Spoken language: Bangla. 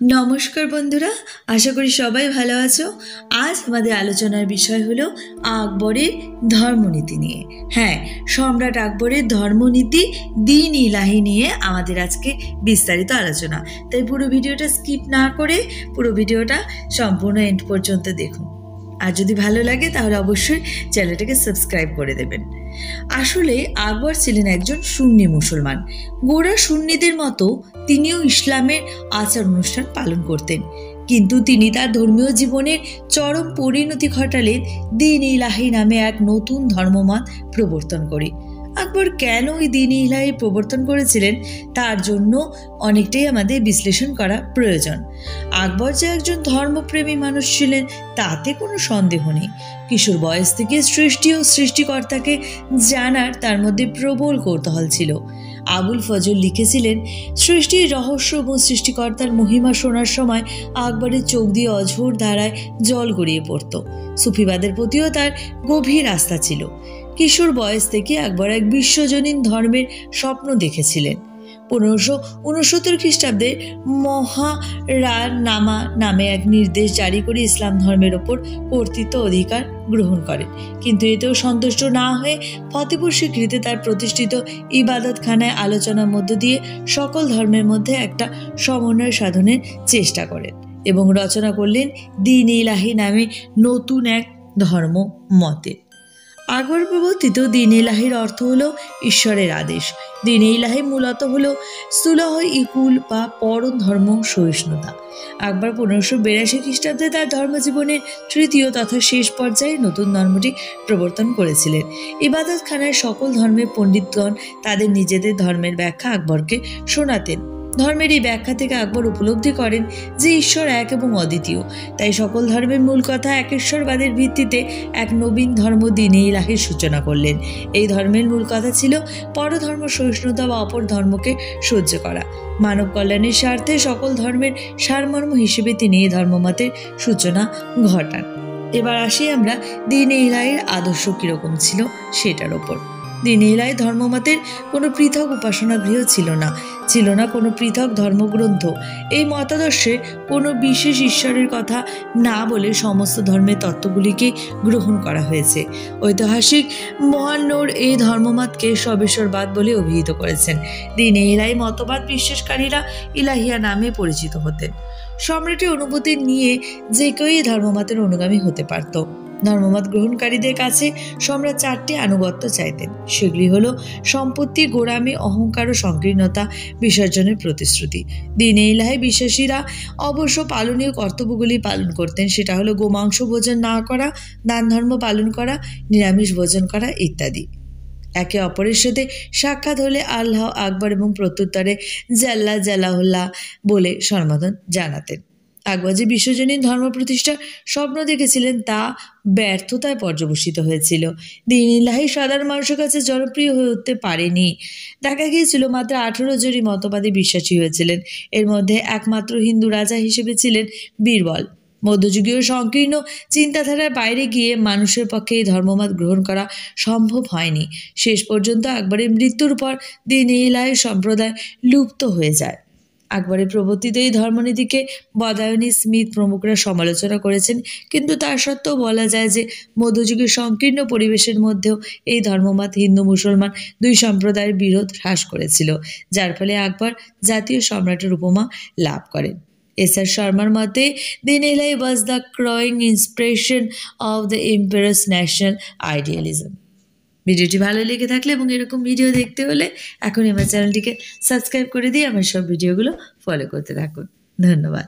নমস্কার বন্ধুরা, আশা করি সবাই ভালো আছো। আজ আমাদের আলোচনার বিষয় হলো আকবরের ধর্মনীতি নিয়ে। হ্যাঁ, সম্রাট আকবরের ধর্মনীতি দ্বীন ইলাহি নিয়ে আমাদের আজকে বিস্তারিত আলোচনা। তাই পুরো ভিডিওটা স্কিপ না করে পুরো ভিডিওটা সম্পূর্ণ এন্ড পর্যন্ত দেখুন। আর যদি ভালো লাগে তাহলে অবশ্যই চ্যানেলটাকে সাবস্ক্রাইব করে দেবেন। আসলে আকবর ছিলেন একজন সুন্নি মুসলমান। গোঁড়া সুন্নিদের মতো তিনিও ইসলামের আচার অনুষ্ঠান পালন করতেন, কিন্তু তিনি তার ধর্মীয় জীবনের চরম পরিণতি ঘটালেন দ্বীন ইলাহি নামে এক নতুন ধর্মমত প্রবর্তন করে। আকবর কেন ওই দ্বীন ইলাহি প্রবর্তন করেছিলেন তার জন্য অনেকটাই আমাদের বিশ্লেষণ করা প্রয়োজন। আকবর যে একজন ধর্মপ্রেমী মানুষ ছিলেন তাতে কোনো সন্দেহ নেই। কিশোর বয়স থেকে সৃষ্টি ও সৃষ্টিকর্তাকে জানার তার মধ্যে প্রবল কৌতূহল ছিল। আবুল ফজল লিখেছিলেন, সৃষ্টির রহস্য এবং সৃষ্টিকর্তার মহিমা শোনার সময় আকবরের চোখ দিয়ে অঝোর ধারায় জল গড়িয়ে পড়ত। সুফিবাদের প্রতিও তার গভীর আস্থা ছিল। কিশোর বয়স থেকে আকবর এক বিশ্বজনীন ধর্মের স্বপ্ন দেখেছিলেন। 1569 খ্রিস্টাব্দে মহারানামা নামে এক নির্দেশ জারি করে ইসলাম ধর্মের ওপর কর্তৃত্ব অধিকার গ্রহণ করেন, কিন্তু এতেও সন্তুষ্ট না হয়ে ফতেপুর স্বীকৃতি তার প্রতিষ্ঠিত ইবাদতখানায় আলোচনার মধ্য দিয়ে সকল ধর্মের মধ্যে একটা সমন্বয় সাধনের চেষ্টা করেন এবং রচনা করলেন দ্বীন ইলাহি নামে নতুন এক ধর্ম মতে। আকবর প্রবর্তিত দ্বীন ইলাহির অর্থ হলো ঈশ্বরের আদেশ। দ্বীন ইলাহি মূলত হলো সুলহ ইকুল বা পরম ধর্ম সহিষ্ণুতা। আকবর 1582 খ্রিস্টাব্দে তার ধর্মজীবনের তৃতীয় তথা শেষ পর্যায়ে নতুন ধর্মটি প্রবর্তন করেছিলেন। ইবাদতখানায় সকল ধর্মের পণ্ডিতগণ তাদের নিজেদের ধর্মের ব্যাখ্যা আকবরকে শোনাতেন। ধর্মের এই ব্যাখ্যা থেকে আকবর উপলব্ধি করেন যে ঈশ্বর এক এবং অদ্বিতীয়। তাই সকল ধর্মের মূল কথা একেশ্বরবাদের ভিত্তিতে এক নবীন ধর্ম দ্বীন ইলাহির সূচনা করলেন। এই ধর্মের মূল কথা ছিল পরধর্ম সহিষ্ণুতা বা অপর ধর্মকে সহ্য করা। মানব কল্যাণের স্বার্থে সকল ধর্মের সারমর্ম হিসেবে তিনি এই ধর্মমতের সূচনা ঘটান। এবার আসি আমরা দ্বীন ইলাহির আদর্শ কীরকম ছিল সেটার ওপর। দ্বীন ইলাহি ধর্মমতের কোনো পৃথক উপাসনা গৃহ ছিল না কোনো পৃথক ধর্মগ্রন্থ। এই মতাদর্শে কোনো বিশেষ ঈশ্বরের কথা না বলে সমস্ত ধর্মের তত্ত্বগুলিকে গ্রহণ করা হয়েছে। ঐতিহাসিক মোহান্নর এই ধর্মমতকে সবেশ্বরবাদ বলে অভিহিত করেছেন। দ্বীন ইলাহি মতবাদ বিশ্বাসকারীরা ইলাহিয়া নামে পরিচিত হতেন। সম্রাটের অনুভূতি নিয়ে যে কেউ এই ধর্মমতের অনুগামী হতে পারত। ধর্মমত গ্রহণকারীদের কাছে সম্রাট 4টি আনুগত্য চাইতেন। সেগুলি হলো সম্পত্তি, গোড়ামি, অহংকার ও সংকীর্ণতা বিসর্জনের প্রতিশ্রুতি। দ্বীন ইলাহি বিশ্বাসীরা অবশ্য পালনীয় কর্তব্যগুলি পালন করতেন। সেটা হলো গোমাংস ভোজন না করা, দান ধর্ম পালন করা, নিরামিষ ভোজন করা ইত্যাদি। একে অপরের সাথে সাক্ষাৎ হলে আল্লাহ আকবর এবং প্রত্যুত্তরে জাল্লা জালাহুল্লাহ বলে সম্বোধন জানাতেন। আকবর যে বিশ্বজনীন ধর্ম প্রতিষ্ঠার স্বপ্ন দেখেছিলেন তা ব্যর্থতায় পর্যবসিত হয়েছিল। দ্বীন ইলাহি সাধারণ মানুষের কাছে জনপ্রিয় হয়ে উঠতে পারেনি। দেখা গিয়েছিল মাত্র 18 জনই মতবাদে বিশ্বাসী হয়েছিলেন। এর মধ্যে একমাত্র হিন্দু রাজা হিসেবে ছিলেন বীরবল। মধ্যযুগীয় সংকীর্ণ চিন্তাধারার বাইরে গিয়ে মানুষের পক্ষে এই ধর্মমত গ্রহণ করা সম্ভব হয়নি। শেষ পর্যন্ত আকবরের মৃত্যুর পর দ্বীন ইলাহি সম্প্রদায় লুপ্ত হয়ে যায়। আকবরের প্রবর্তিত এই ধর্মনীতিকে বদায়নী, স্মিথ প্রমুখরা সমালোচনা করেছেন, কিন্তু তা সত্ত্বেও বলা যায় যে মধ্যযুগের সংকীর্ণ পরিবেশের মধ্যেও এই ধর্মমত হিন্দু মুসলমান দুই সম্প্রদায়ের বিরোধ হ্রাস করেছিল, যার ফলে আকবর জাতীয় সম্রাটের উপমা লাভ করেন। এস.আর. শর্মার মতে Din Ilahi was the crowning inspiration of the empire's national idealism. ভিডিওটি ভালো লেগে থাকলে এবং এরকম ভিডিও দেখতে হলে এখন আমার চ্যানেলটিকে সাবস্ক্রাইব করে দিয়ে আমার সব ভিডিওগুলো ফলো করতে থাকুন। ধন্যবাদ।